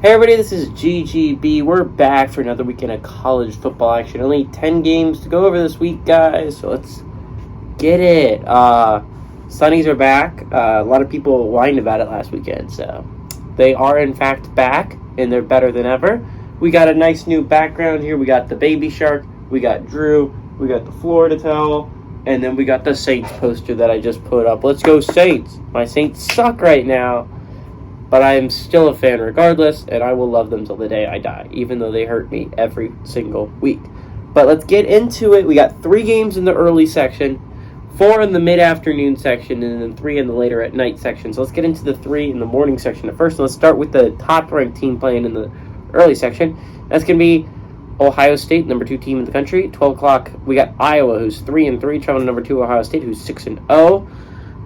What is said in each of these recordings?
Hey everybody, this is GGB. We're back for another weekend of college football action. Only 10 games to go over this week, guys, so let's get it. Sunnies are back. A lot of people whined about it last weekend, so they are in fact back, and they're better than ever. We got a nice new background here. We got the Baby Shark, we got Drew, we got the Florida towel, and then we got the Saints poster that I just put up. Let's go Saints! My Saints suck right now. But I am still a fan regardless, and I will love them till the day I die, even though they hurt me every single week. But let's get into it. We got 3 games in the early section, 4 in the mid-afternoon section, and then 3 in the later at night section. So let's get into the 3 in the morning section at first. Let's start with the top-ranked team playing in the early section. That's going to be Ohio State, number 2 team in the country. 12 o'clock, we got Iowa, who's 3-3, traveling to number 2 Ohio State, who's 6-0.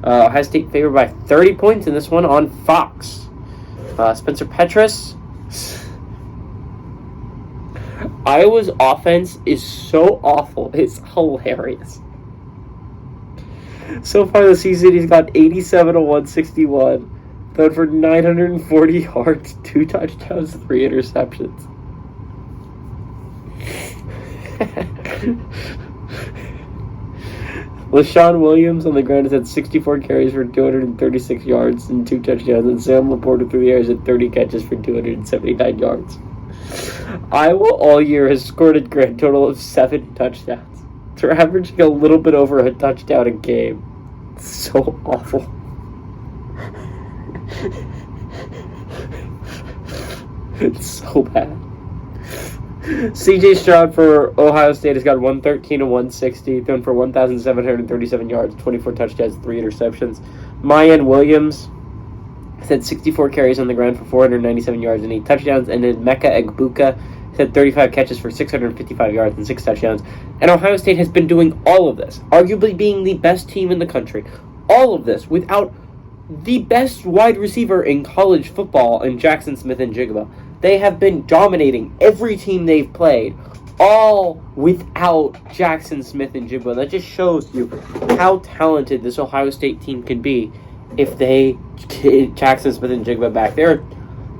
Ohio State favored by 30 points in this one on Fox. Spencer Petras. Iowa's offense is so awful. It's hilarious. So far this season, he's got 87 of 161, thrown for 940 yards, 2 touchdowns, 3 interceptions. LaShawn Williams on the ground has had 64 carries for 236 yards and 2 touchdowns, and Sam Laporta through the air has had 30 catches for 279 yards. Iowa all year has scored a grand total of 7 touchdowns. They're averaging a little bit over a touchdown a game. It's so awful. It's so bad. C.J. Stroud for Ohio State has got 113 of 160, thrown for 1,737 yards, 24 touchdowns, 3 interceptions. Mayan Williams has had 64 carries on the ground for 497 yards and 8 touchdowns, and then Mecca Egbuka has had 35 catches for 655 yards and 6 touchdowns. And Ohio State has been doing all of this, arguably being the best team in the country. All of this without the best wide receiver in college football in Jackson Smith-Njigba. They have been dominating every team they've played, all without Jackson Smith-Njigba. That just shows you how talented this Ohio State team can be if they get Jackson Smith-Njigba back. They're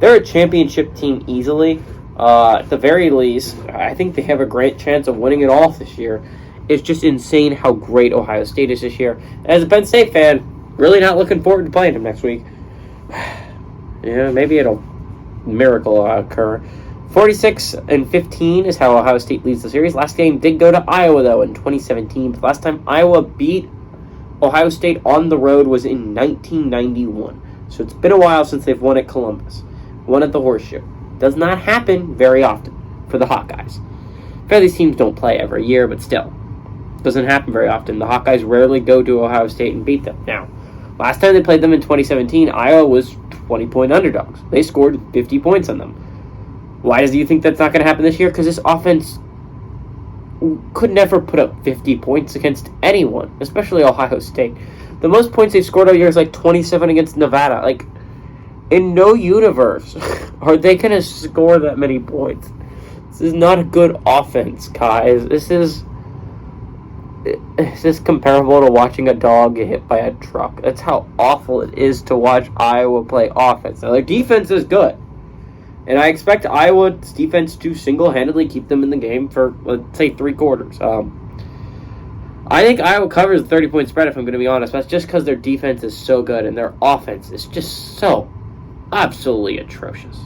a championship team easily. At the very least, I think they have a great chance of winning it all this year. It's just insane how great Ohio State is this year. As a Penn State fan, really not looking forward to playing them next week. Yeah, maybe it'll miracle occur. 46-15 is how Ohio State leads the series. Last game did go to Iowa, though, in 2017. But last time Iowa beat Ohio State on the road was in 1991. So it's been a while since they've won at Columbus. Won at the Horseshoe. Does not happen very often for the Hawkeyes. Fair, these teams don't play every year, but still. Doesn't happen very often. The Hawkeyes rarely go to Ohio State and beat them. Now, last time they played them in 2017, Iowa was 20-point underdogs. They scored 50 points on them. Why do you think that's not going to happen this year? Because this offense could never put up 50 points against anyone, especially Ohio State. The most points they've scored all year is like 27 against Nevada. Like, in no universe are they going to score that many points. This is not a good offense, guys. This is comparable to watching a dog get hit by a truck. That's how awful it is to watch Iowa play offense. Now, their defense is good. And I expect Iowa's defense to single-handedly keep them in the game for, let's say, 3 quarters. I think Iowa covers the 30-point spread, if I'm going to be honest. That's just because their defense is so good and their offense is just so absolutely atrocious.